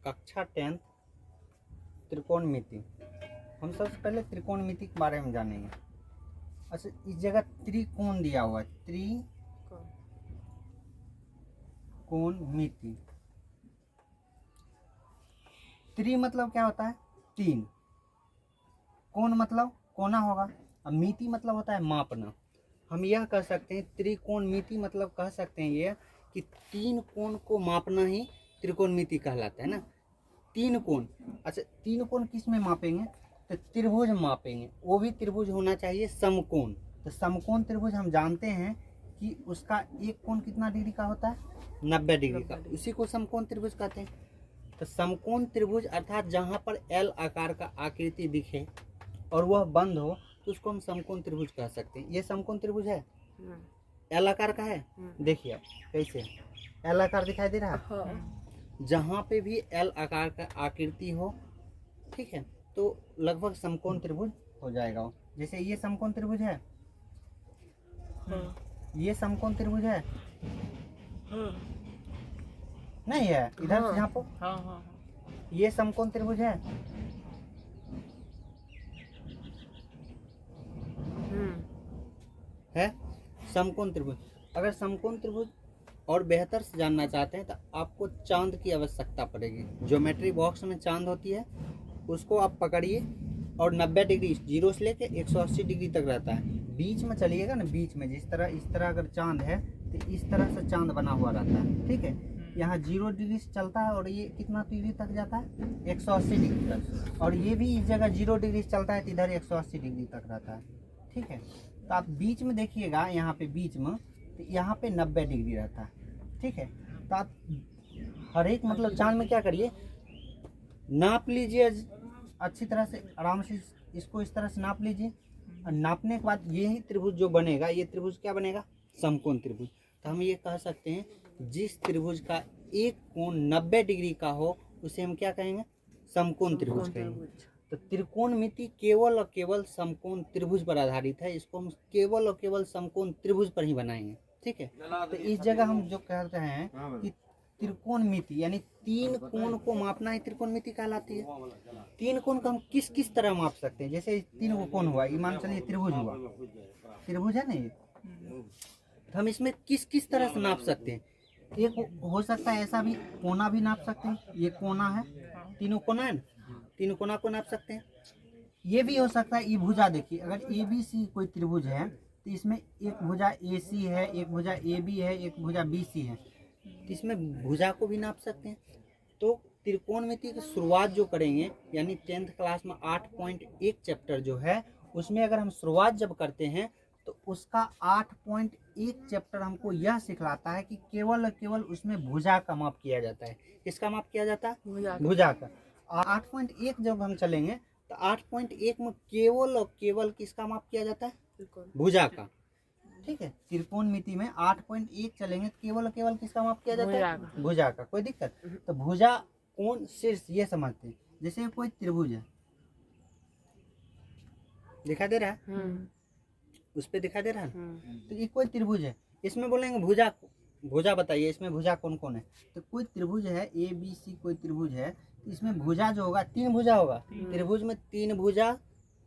कक्षा 10 त्रिकोणमिति। हम सबसे पहले त्रिकोणमिति के बारे में जानेंगे। अच्छा, इस जगह त्रिकोण दिया हुआ है, त्रिकोणमिति। त्रि मतलब क्या होता है? तीन। कोण मतलब कोना होगा। अब मिति मतलब होता है मापना। हम यह कह सकते हैं त्रिकोणमिति मतलब कह सकते हैं ये कि तीन कोण को मापना ही त्रिकोणमिति कहलाता है ना। तीन कोण। अच्छा, तीन कोण किस में मापेंगे? तो त्रिभुज मापेंगे, वो भी त्रिभुज होना चाहिए समकोण। तो समकोण त्रिभुज हम जानते हैं कि उसका एक कोण कितना डिग्री का होता है? 90 डिग्री का। उसी को समकोण त्रिभुज कहते हैं। तो समकोण त्रिभुज अर्थात जहाँ पर एल आकार का आकृति दिखे और वह बंद हो तो उसको हम समकोण त्रिभुज कह सकते हैं। ये समकोण त्रिभुज है, एल आकार का है। देखिए आप कैसे एल आकार दिखाई दे रहा है। जहाँ पे भी एल आकार का आकृति हो, ठीक है, तो लगभग समकोण त्रिभुज हो जाएगा वो। जैसे ये समकोण त्रिभुज है, ये समकोण त्रिभुज है, नहीं है इधर से यहाँ पर ये समकोण त्रिभुज है, है समकोण त्रिभुज। अगर समकोण त्रिभुज और बेहतर से जानना चाहते हैं तो आपको चांद की आवश्यकता पड़ेगी। ज्योमेट्री बॉक्स में चांद होती है, उसको आप पकड़िए और 90 डिग्री, 0 से लेके 180 डिग्री तक रहता है। बीच में चलिएगा ना, बीच में जिस तरह इस तरह अगर चांद है तो इस तरह से चांद बना हुआ रहता है, ठीक है। यहाँ 0 डिग्री से चलता है और ये कितना डिग्री तक जाता है? 180 डिग्री तक। और ये भी इस जगह 0 डिग्री से चलता है तो इधर 180 डिग्री तक रहता है, ठीक है। तो आप बीच में देखिएगा, यहाँ पे बीच में, तो यहाँ पे 90 डिग्री रहता है, ठीक है। तो आप हर एक मतलब चांद में क्या करिए, नाप लीजिए अच्छी तरह से, आराम से इसको इस तरह से नाप लीजिए। और नापने के बाद यही त्रिभुज जो बनेगा, ये त्रिभुज क्या बनेगा? समकोण त्रिभुज। तो हम ये कह सकते हैं जिस त्रिभुज का एक कोण 90 डिग्री का हो उसे हम क्या कहेंगे? समकोण त्रिभुज कहेंगे। तो त्रिकोणमिति केवल और केवल समकोण त्रिभुज पर आधारित है। इसको हम केवल और केवल समकोण त्रिभुज पर ही बनाएंगे, ठीक है। तो इस जगह हम जो कहते हैं कि त्रिकोणमिति यानी तीन कोण को मापना ही त्रिकोणमिति कहलाती है। तीन कोण को हम किस किस तरह माप सकते हैं? जैसे तीन को कोण हुआ, ये मान चलिए त्रिभुज हुआ, त्रिभुज है ना ये, तो हम इसमें किस किस तरह से नाप सकते हैं? एक हो सकता है ऐसा भी, कोना भी नाप सकते हैं। ये कोना है, तीनों कोना है ना, तीनों कोना को नाप सकते हैं। ये भी हो सकता है, ये भुजा देखिए, अगर ए बी सी कोई त्रिभुज है तो इसमें एक भुजा ए सी है, एक भुजा ए बी है, एक भुजा बी सी है, तो इसमें भुजा को भी नाप सकते हैं। तो त्रिकोणमिति की शुरुआत जो करेंगे, यानी 10th क्लास में 8.1 चैप्टर जो है, उसमें अगर हम शुरुआत जब करते हैं तो उसका 8.1 चैप्टर हमको यह सिखलाता है कि केवल और केवल उसमें भुजा का माप किया जाता है। किसका माप किया जाता है? भुजा का। 8.1 जब हम चलेंगे तो 8.1 में केवल और केवल किसका माप किया जाता है? भुजा का, ठीक है। त्रिकोणमिति में 8.1 चलेंगे तो केवल और केवल किसका माप किया जाता है? भुजा का। कोई दिक्कत? तो भुजा, कोण, शीर्ष ये समझते हैं। जैसे कोई त्रिभुज है, दिखाई दे रहा है, उस पे दिखाई दे रहा है, तो ये कोई त्रिभुज है, इसमें बोलेंगे भुजा, भुजा बताइए इसमें भुजा कौन कौन है? तो कोई त्रिभुज है ए बी सी, कोई त्रिभुज है, तो इसमें भुजा जो होगा, तीन भुजा होगा। त्रिभुज में तीन भुजा,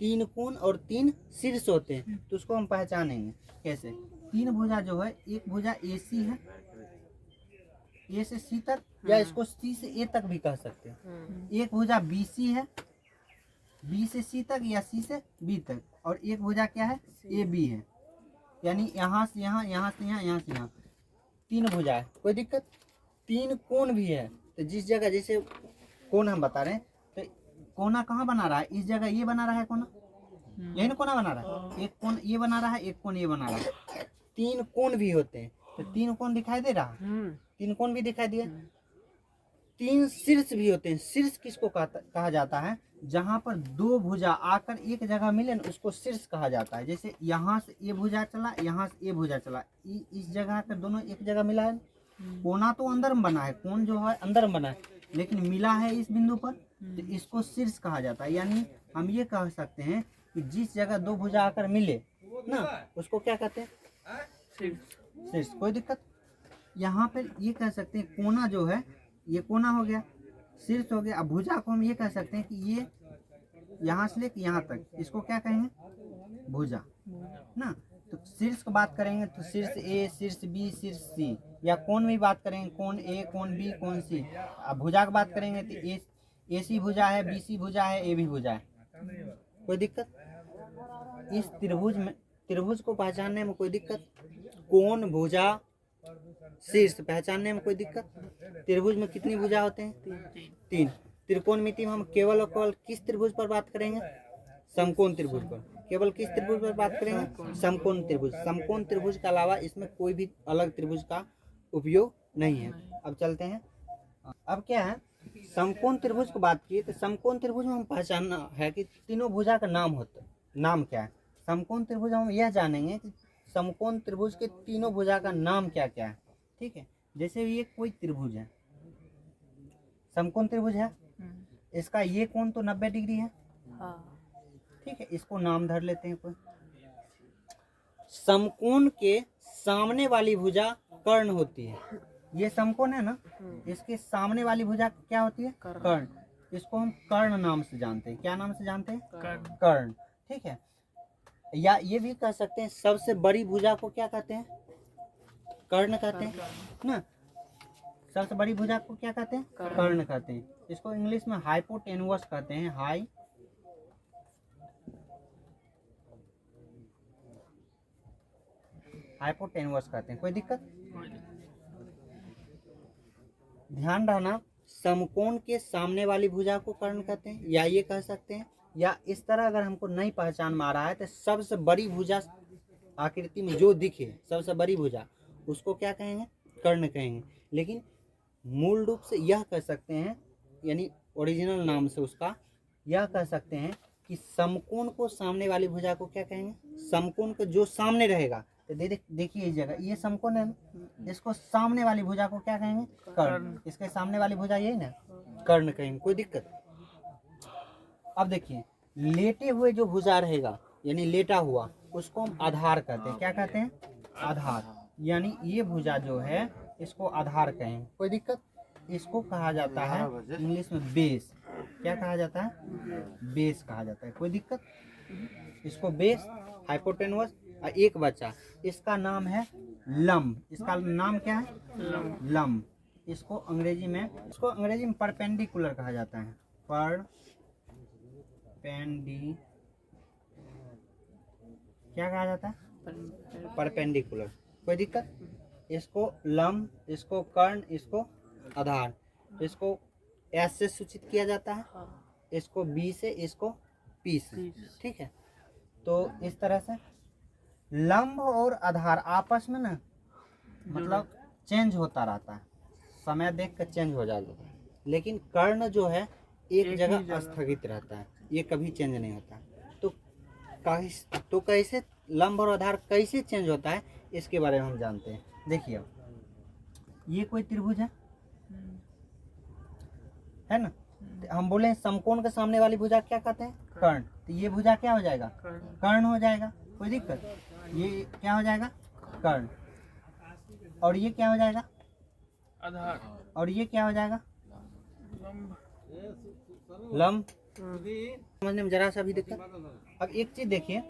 तीन कोण और तीन शीर्ष होते हैं। तो उसको हम पहचानेंगे कैसे? तीन भुजा जो है, एक भुजा ए सी है, ए से सी तक, या इसको सी से ए तक भी कह सकते हैं। एक भुजा बी सी है, बी से सी तक या सी से बी तक, और एक भुजा क्या है? ए बी है, यानी यहाँ से यहाँ, यहाँ से यहाँ, यहाँ से यहाँ, तीन भुजा है। कोई दिक्कत? तीन कोण भी है। तो जिस जगह, जैसे कोण हम बता रहे हैं, तो कोना कहाँ बना रहा है? इस जगह ये बना रहा है कोना, यही ना कोना बना रहा है। एक कोण ये बना रहा है, एक कोण ये बना रहा है। तीन कोण भी होते हैं, तो तीन कोण दिखाई दे रहा है, तीन कोण भी दिखाई दिए। तीन शीर्ष भी होते हैं। शीर्ष किसको कहा जाता है? जहाँ पर दो भुजा आकर एक जगह मिले ना, उसको शीर्ष कहा जाता है। जैसे यहाँ से ये भुजा चला, यहाँ से ये भुजा चला, इस जगह कर दोनों एक जगह मिला है। कोना तो अंदर में बना है, कोण जो है अंदर में बना है, लेकिन मिला है इस बिंदु पर, तो इसको शीर्ष कहा जाता है। यानी हम ये कह सकते हैं कि जिस जगह दो भुजा आकर मिले ना, उसको क्या कहते हैं? शीर्ष। कोई दिक्कत? यहाँ पर ये कह सकते हैं कोना जो है, ये कोना हो गया, शीर्ष हो गया। अब भुजा को हम ये कह सकते हैं कि ये यहाँ से लेकर यहाँ तक, इसको क्या कहेंगे? भुजा ना। तो शीर्ष की बात करेंगे तो शीर्ष ए, शीर्ष बी, शीर्ष सी, या कोण में बात करेंगे कोण ए, कोण बी, कोण सी। अब भुजा की बात करेंगे तो ए सी भुजा है, बी सी भुजा है, ए भी भुजा है। कोई दिक्कत? इस त्रिभुज में, त्रिभुज को पहचानने में कोई दिक्कत? कोण, भुजा, शीर्ष पहचानने में कोई दिक्कत? त्रिभुज में कितनी भुजा होते हैं? तीन। त्रिकोणमिति में हम केवल और केवल किस त्रिभुज पर बात करेंगे? समकोण त्रिभुज पर। केवल किस त्रिभुज पर बात करेंगे? समकोण त्रिभुज। समकोण त्रिभुज के अलावा इसमें कोई भी अलग त्रिभुज का उपयोग नहीं है। अब चलते हैं। अब क्या है, समकोण त्रिभुज की बात की तो समकोण त्रिभुज में हम पहचानना है कि तीनों भुजा का नाम क्या है। समकोण त्रिभुज हम यह जानेंगे कि समकोण त्रिभुज के तीनों भुजा का नाम क्या क्या है। ठीक है, जैसे ये कोई त्रिभुज है, समकोण त्रिभुज है, इसका ये कोण तो 90 डिग्री है। ठीक है, इसको नाम धर लेते हैं कोई। समकोण के सामने वाली भुजा कर्ण होती है। ये समकोण है ना, इसके सामने वाली भुजा क्या होती है? कर्ण। इसको हम कर्ण नाम से जानते हैं। क्या नाम से जानते हैं? कर्ण। ठीक है, या ये भी कह सकते हैं सबसे बड़ी भुजा को क्या कहते हैं? कर्ण कहते हैं ना। सबसे बड़ी भुजा को क्या कहते हैं? कर्ण कहते हैं। इसको इंग्लिश में हाइपोटेनुअस कहते हैं। हाइपोटेनुअस कहते हैं। कोई दिक्कत? ध्यान रहना, समकोण के सामने वाली भुजा को कर्ण कहते हैं, या ये कह सकते हैं, या इस तरह अगर हमको नहीं पहचान में आ रहा है तो सबसे बड़ी भुजा आकृति में जो दिखे, सबसे बड़ी भुजा, उसको क्या कहेंगे? कर्ण कहेंगे। लेकिन मूल रूप से यह कह सकते हैं, यानी ओरिजिनल नाम से उसका यह कह सकते हैं कि समकोण को सामने वाली भुजा को क्या कहेंगे? समकोण को जो सामने रहेगा, तो देखिए इस जगह ये समकोण है, इसको सामने वाली भुजा को क्या कहेंगे? कर्ण। इसके सामने वाली भुजा यही ना, कर्ण कहेंगे। कोई दिक्कत? अब देखिए, लेटे हुए जो भुजा रहेगा, यानी लेटा हुआ, उसको हम आधार कहते हैं। क्या कहते हैं? आधार। यानी ये भुजा जो है इसको आधार कहेंगे। कोई दिक्कत? इसको कहा जाता है इंग्लिश में बेस। क्या कहा जाता है? बेस कहा जाता है। कोई दिक्कत? इसको बेस, हाइपोटेनुअस। और एक बच्चा, इसका नाम है लंब। इसका नाम क्या है? लंब। इसको अंग्रेजी में परपेंडिकुलर कहा जाता है। क्या कहा जाता है? परपेंडिकुलर। कोई दिक्कत? इसको लंब, इसको कर्ण, इसको आधार। इसको एस से सूचित किया जाता है, इसको बी से, इसको पी से। ठीक है, तो इस तरह से लंब और आधार आपस में ना मतलब चेंज होता रहता है, समय देख कर चेंज हो जाता है। लेकिन कर्ण जो है एक जगह स्थगित रहता है, ये कभी चेंज नहीं होता। तो कैसे लंब और आधार कैसे चेंज होता है, इसके बारे में हम जानते हैं। देखिए, ये कोई त्रिभुज है ना। हम बोले समकोण के सामने वाली भुजा क्या कहते हैं? कर्ण। तो ये भुजा क्या हो जाएगा? कर्ण हो जाएगा। कोई दिक्कत? ये क्या हो जाएगा? कर्ण। और ये क्या हो जाएगा? आधार। और ये क्या हो जाएगा? लंब। समझने में जरा सा भी दिक्कत? अब एक चीज देखिए,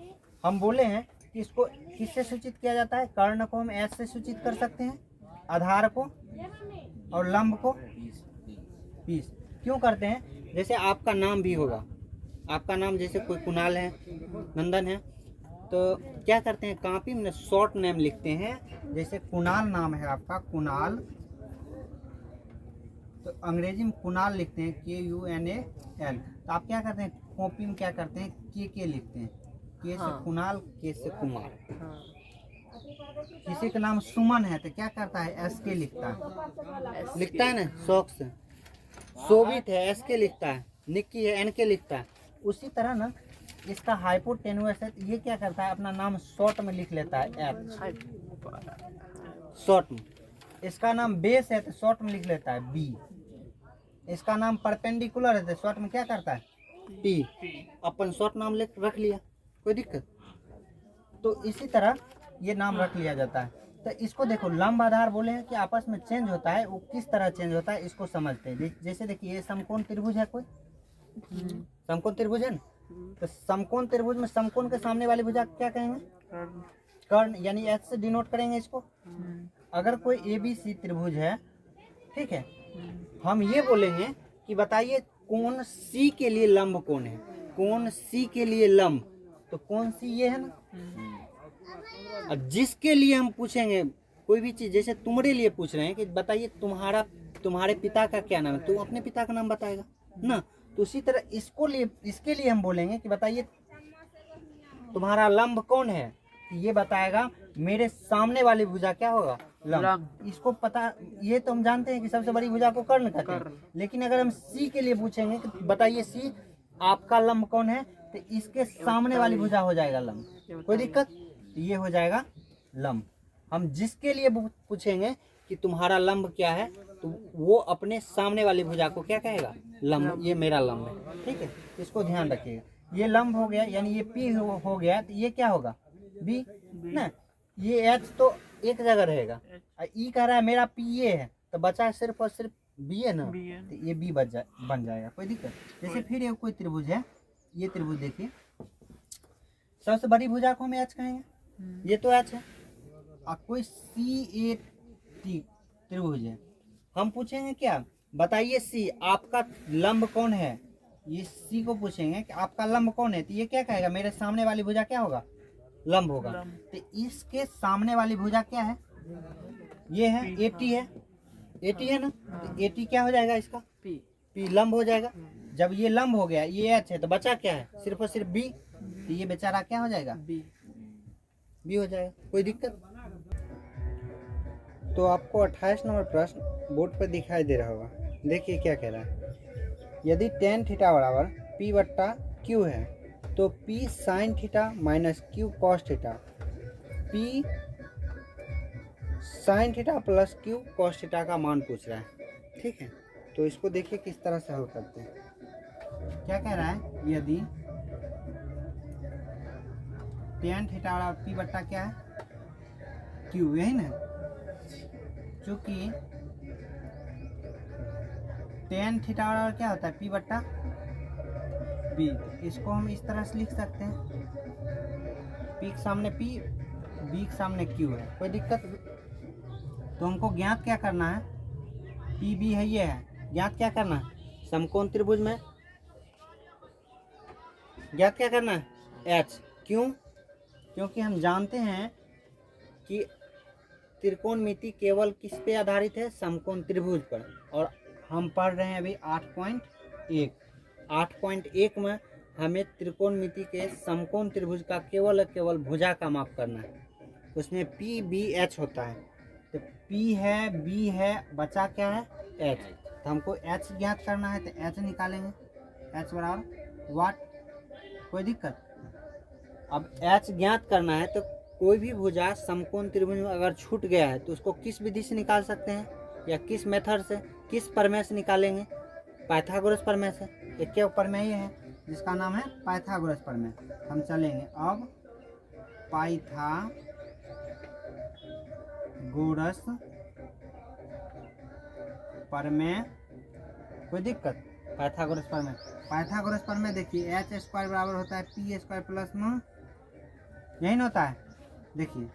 हम बोले हैं कि इसको किससे सूचित किया जाता है? कर्ण को हम एस से सूचित कर सकते हैं, आधार को और लंब को पी। क्यों करते हैं? जैसे आपका नाम भी होगा, आपका नाम जैसे कोई कुणाल है, नंदन है, तो क्या करते हैं, कॉपी में शॉर्ट नेम लिखते हैं। जैसे कुणाल नाम है आपका, कुणाल, तो अंग्रेजी में कुणाल लिखते हैं, KUNAL। तो आप क्या करते हैं, कॉपी में क्या करते हैं, के लिखते हैं, के से कुणाल, के से कुमार। किसी का नाम सुमन है तो क्या करता है, SK लिखता है ना, शौक से। शोभित है, SK लिखता है। निक्की है, NK लिखता है। उसी तरह ना इसका हाइपोटेनुअस है, तो ये क्या करता है, अपना नाम शॉर्ट में लिख लेता है, H शॉर्ट में। इसका नाम बेस है तो शॉर्ट में लिख लेता है, B। इसका नाम परपेंडिकुलर है तो शॉर्ट में क्या करता है, P। अपन शॉर्ट नाम रख लिया, कोई दिक्कत? तो इसी तरह ये नाम रख लिया जाता है। तो इसको देखो, लंब आधार बोले हैं कि आपस में चेंज होता है, वो किस तरह चेंज होता है इसको समझते हैं। जैसे देखिए, ये समकोण त्रिभुज है, कोई समकोण त्रिभुज है ना, तो समकोण त्रिभुज में समकोण के सामने वाली भुजा क्या कहेंगे? कर्ण, यानी एच से डिनोट करेंगे इसको। अगर कोई ABC त्रिभुज है, ठीक है, हम ये बोलेंगे कि बताइए कोण C के लिए लंब कौन है, कोण C के लिए लंब, तो कोण C ये है ना। अब जिसके लिए हम पूछेंगे कोई भी चीज, जैसे तुम्हारे लिए पूछ रहे हैं कि बताइए तुम्हारे पिता का क्या नाम है, तो अपने पिता का नाम बताएगा ना। तो उसी तरह इसके लिए हम बोलेंगे कि बताइए तुम्हारा लंब कौन है, तो ये बताएगा मेरे सामने वाली भुजा क्या होगा, लंब। इसको पता, ये तो हम जानते हैं कि सबसे बड़ी भुजा को कर्ण कहते हैं, लेकिन अगर हम C के लिए पूछेंगे कि बताइए C आपका लंब कौन है, तो इसके सामने वाली भुजा हो जाएगा लंब। कोई दिक्कत? तो ये हो जाएगा लंब। हम जिसके लिए पूछेंगे कि तुम्हारा लंब क्या है, तो वो अपने सामने वाली भुजा को क्या कहेगा, लंब। ये मेरा लंब है, ठीक है, इसको ध्यान रखिएगा। ये लंब हो गया, यानी ये P हो गया, तो ये क्या होगा, B ना। ये H तो एक जगह रहेगा, E कह रहा है मेरा P ये है, तो बचा है सिर्फ और सिर्फ B है ना, तो ये B बन जाएगा। कोई दिक्कत? जैसे फिर ये कोई त्रिभुज है, ये त्रिभुज देखिए, सबसे बड़ी भुजा को हम H कहेंगे, ये तो H है। और कोई CAT त्रिभुज है, हम पूछेंगे क्या, बताइए C आपका लंब कौन है, ये C को पूछेंगे कि आपका लंब कौन है, तो ये क्या कहेगा, मेरे सामने वाली भुजा क्या होगा, लंब होगा। तो इसके सामने वाली भुजा क्या है, ये है AT है, AT है ना, तो AT क्या हो जाएगा, इसका P लंब हो जाएगा। जब ये लंब हो गया, ये H है, तो बचा क्या है, सिर्फ और सिर्फ B, तो ये बेचारा क्या हो जाएगा, B हो जाएगा। कोई दिक्कत? तो आपको 28 नंबर प्रश्न बोर्ड पर दिखाई दे रहा होगा। देखिए क्या कह रहा है, यदि tan थीटा बराबर P बट्टा Q है, तो P sin theta minus Q cos theta, P sin theta plus Q cos theta का मान पूछ रहा है, ठीक है। तो इसको देखिए किस तरह से हल करते हैं। क्या कह रहा है, यदि tan थीटा बराबर P बट्टा क्या है, Q, यही ना, चूंकि tan थीटा बराबर क्या होता है, P बट्टा B, इसको हम इस तरह से लिख सकते हैं, P के सामने P, B के सामने Q है। कोई दिक्कत? तो हमको ज्ञात क्या करना है, P B है, ये है, ज्ञात क्या करना है, समकोण त्रिभुज में ज्ञात क्या करना है, H। क्यों? क्योंकि हम जानते हैं कि त्रिकोणमिति केवल किस पे आधारित है, समकोण त्रिभुज पर। और हम पढ़ रहे हैं अभी 8.1 में हमें त्रिकोणमिति के समकोण त्रिभुज का केवल भुजा का माप करना है, उसमें P B H होता है। तो P है, B है, बचा क्या है, H। तो हमको H ज्ञात करना है, तो H निकालेंगे, H बराबर वाट। कोई दिक्कत? अब H ज्ञात करना है, तो कोई भी भुजा समकोण त्रिभुज में अगर छूट गया है, तो उसको किस विधि से निकाल सकते हैं, या किस मेथड से, किस प्रमेय से निकालेंगे, पाइथागोरस प्रमेय से। एक प्रमेय है जिसका नाम है पाइथागोरस प्रमेय। हम चलेंगे अब पाइथागोरस प्रमेय। कोई दिक्कत? पाइथागोरस प्रमेय देखिए, H स्क्वायर बराबर होता है P स्क्वायर प्लस में, यही ना होता है। देखिए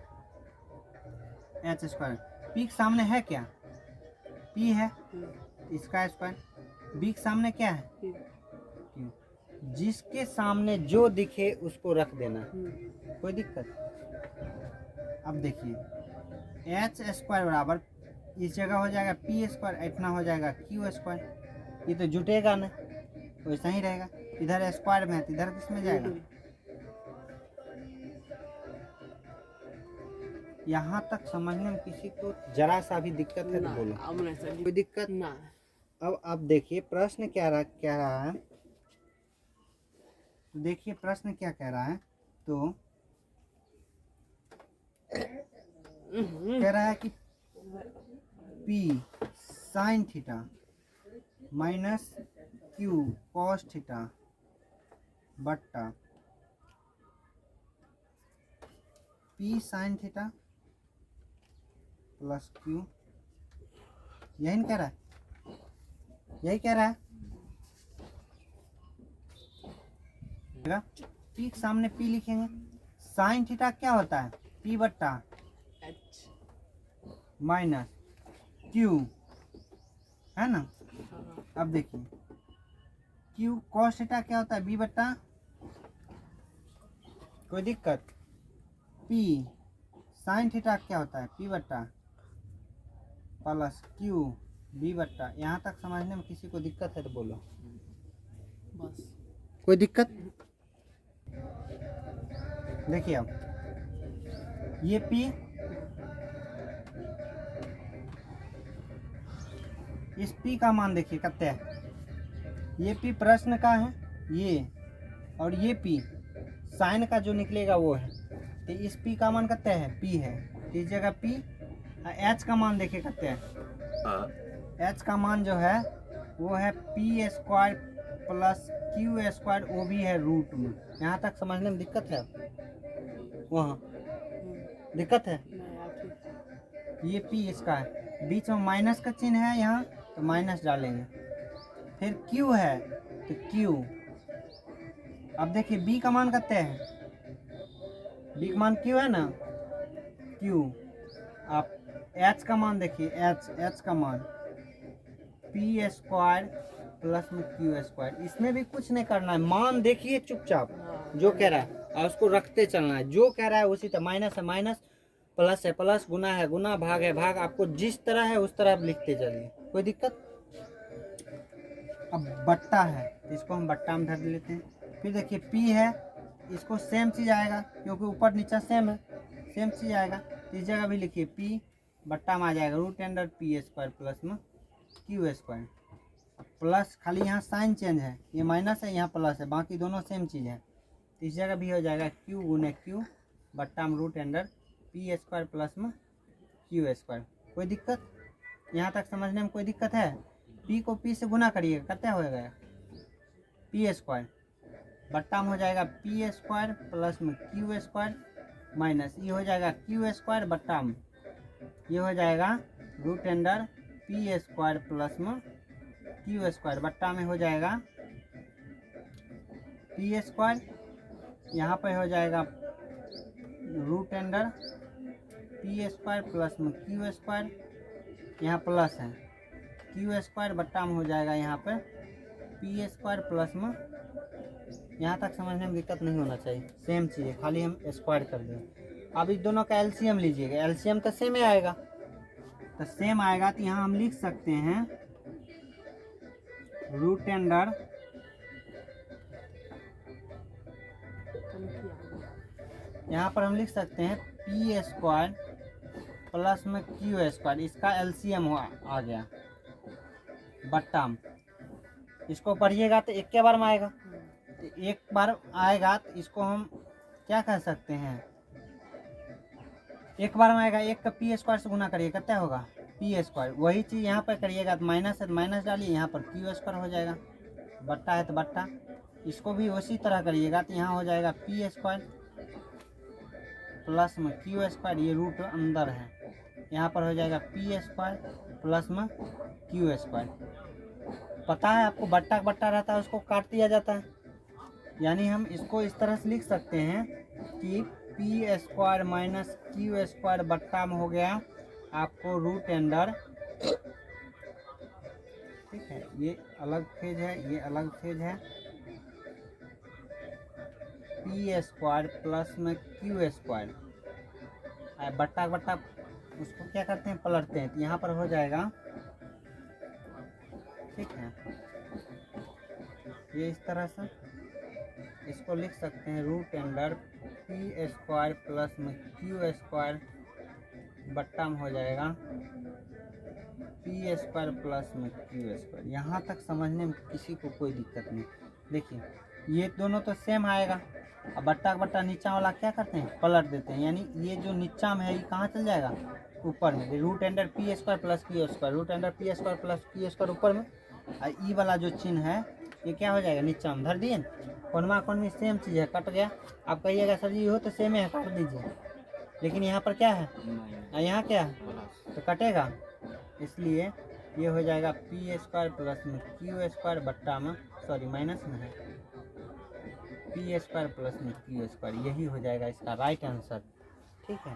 H स्क्वायर, P के सामने है क्या, P है, इसका स्क्वायर, B के सामने क्या है, Q। जिसके सामने जो दिखे उसको रख देना, कोई दिक्कत? अब देखिए H स्क्वायर बराबर इस जगह हो जाएगा P स्क्वायर, इतना हो जाएगा Q स्क्वायर। ये तो जुटेगा ना, वैसा ही रहेगा, इधर स्क्वायर में है तो इधर किस में जाएगा। यहाँ तक समझने में किसी को जरा सा भी दिक्कत है तो बोलो, कोई दिक्कत ना। अब आप देखिए प्रश्न क्या रहा है, तो देखिए प्रश्न क्या कह रहा है, तो कह रहा है कि P sin theta minus Q cos theta बट्टा P sin theta plus Q, यही नहीं कह रहा है, यही कह रहा है। पी के सामने पी लिखेंगे। साइन थीटा क्या होता है? पी बट्टा माइनस क्यू, है ना। अब देखिए क्यू कॉस थीटा क्या होता है? बी बट्टा, कोई दिक्कत? पी साइन थीटा क्या होता है? पी बट्टा प्लस क्यू बी बट्टा। यहाँ तक समझने में किसी को दिक्कत है तो बोलो, बस। कोई दिक्कत? देखिए अब ये पी, इस पी का मान देखिए कितना है। ये पी प्रश्न का है ये, और ये पी साइन का जो निकलेगा वो है। तो इस पी का मान कितना है? पी है। तो इस जगह पी। एच का मान देखिए कितना है? एच का मान जो है वो है P square plus Q square, वो भी है रूट में। यहाँ तक समझने में दिक्कत है? वहाँ दिक्कत है? ये पी इसका है, बीच में माइनस का चिन्ह है यहाँ, तो माइनस डालेंगे। फिर क्यू है तो क्यू। अब देखिए बी का मान कितना है? बी का मान क्यू है ना, क्यू। आप एच का मान देखिए, एच का मान पी स्क्वायर प्लस में क्यू स्क्वायर। इसमें भी कुछ नहीं करना है, मान देखिए चुपचाप जो कह रहा है और उसको रखते चलना है। जो कह रहा है उसी तरह, माइनस है माइनस, प्लस है प्लस, गुना है गुना, भाग है भाग, आपको जिस तरह है उस तरह आप लिखते चलिए, कोई दिक्कत? अब बट्टा है, इसको हम बट्टा में धर लेते हैं। फिर देखिए पी है, इसको सेम चीज आएगा क्योंकि ऊपर नीचा सेम है, सेम चीज आएगा। इस जगह भी लिखिए पी बट्टा में आ जाएगा root under P square plus में क्यू स्क्वायर। प्लस खाली यहाँ साइन चेंज है, ये माइनस है यहाँ प्लस है, बाकी दोनों सेम चीज़ है। तो इस जगह भी हो जाएगा क्यू गुने क्यू बट्टा में root under P square plus में क्यू स्क्वायर। कोई दिक्कत? यहाँ तक समझने में कोई दिक्कत है? पी को पी से गुना करिएगा, कितना हो गया? पी स्क्वायर बट्टा में हो जाएगा पी स्क्वायर प्लस में क्यू स्क्वायर माइनस ये हो जाएगा क्यू स्क्वायर बट्टा में ये हो जाएगा root under P square plus में क्यू स्क्वायर बट्टा में हो जाएगा पी स्क्वायर, यहाँ पर हो जाएगा root under P square plus में क्यू स्क्वायर, यहाँ प्लस है क्यू स्क्वायर बट्टा में हो जाएगा यहाँ पर पी स्क्वायर प्लस में। यहाँ तक समझने में दिक्कत नहीं होना चाहिए, सेम चीज़ है, खाली हम स्क्वायर कर दें। अब इस दोनों का एलसीएम लीजिएगा, एलसीएम तो सेम ही आएगा, तो सेम आएगा तो यहाँ हम लिख सकते हैं रूट अंडर यहाँ पर हम लिख सकते हैं पी स्क्वायर प्लस में क्यू स्क्वायर, इसका एलसीएम आ गया बट्टा में। इसको पढ़िएगा तो एक के बार में आएगा, तो एक बार आएगा तो इसको हम क्या कह सकते हैं? एक बार में आएगा, एक का पी स्क्वायर से गुना करिए कितना होगा? P square. वही चीज़ यहाँ पर करिएगा तो माइनस है तो माइनस डालिए, यहाँ पर क्यू स्क्वायर हो जाएगा, बट्टा है तो बट्टा। इसको भी उसी तरह करिएगा तो यहाँ हो जाएगा पी स्क्वायर प्लस में क्यू स्क्वायर, ये रूट अंदर है, यहाँ पर हो जाएगा पी स्क्वायर प्लस में क्यू स्क्वायर। पता है आपको बट्टा बट्टा रहता है उसको काट दिया जाता है, यानी हम इसको इस तरह से लिख सकते हैं कि P square minus Q square बट्टा में हो गया आपको रूट अंडर, ठीक है, ये अलग फेज है ये अलग फेज है, पी स्क्वायर प्लस में क्यू स्क्वायर, बट्टा बट्टा उसको क्या करते हैं? पलटते हैं, तो यहाँ पर हो जाएगा, ठीक है, ये इस तरह से इसको लिख सकते हैं root under P square plus में क्यू स्क्वायर बट्टा में हो जाएगा पी स्क्वायर प्लस में क्यू स्क्वायर। यहाँ तक समझने में किसी को कोई दिक्कत नहीं। देखिए ये दोनों तो सेम आएगा, अब बट्टा बट्टा नीचा वाला क्या करते हैं? पलट देते हैं, यानी ये जो नीचा में है ये कहाँ चल जाएगा? ऊपर में। Root under P square plus Q square, root under P square plus Q square ऊपर में, और ई वाला जो चिन्ह है ये क्या हो जाएगा? नीचा में धर दिए, कोनमा कोनमी सेम चीज़ है, कट गया। आप कहिएगा सर जी हो तो सेम है, काट दीजिए, लेकिन यहाँ पर क्या है? यहाँ क्या है? तो कटेगा, इसलिए ये हो जाएगा पी स्क्वायर प्लस में क्यू स्क्वायर बट्टा में, सॉरी माइनस में है, पी स्क्वायर प्लस में क्यू स्क्वायर, यही हो जाएगा इसका राइट आंसर। ठीक है।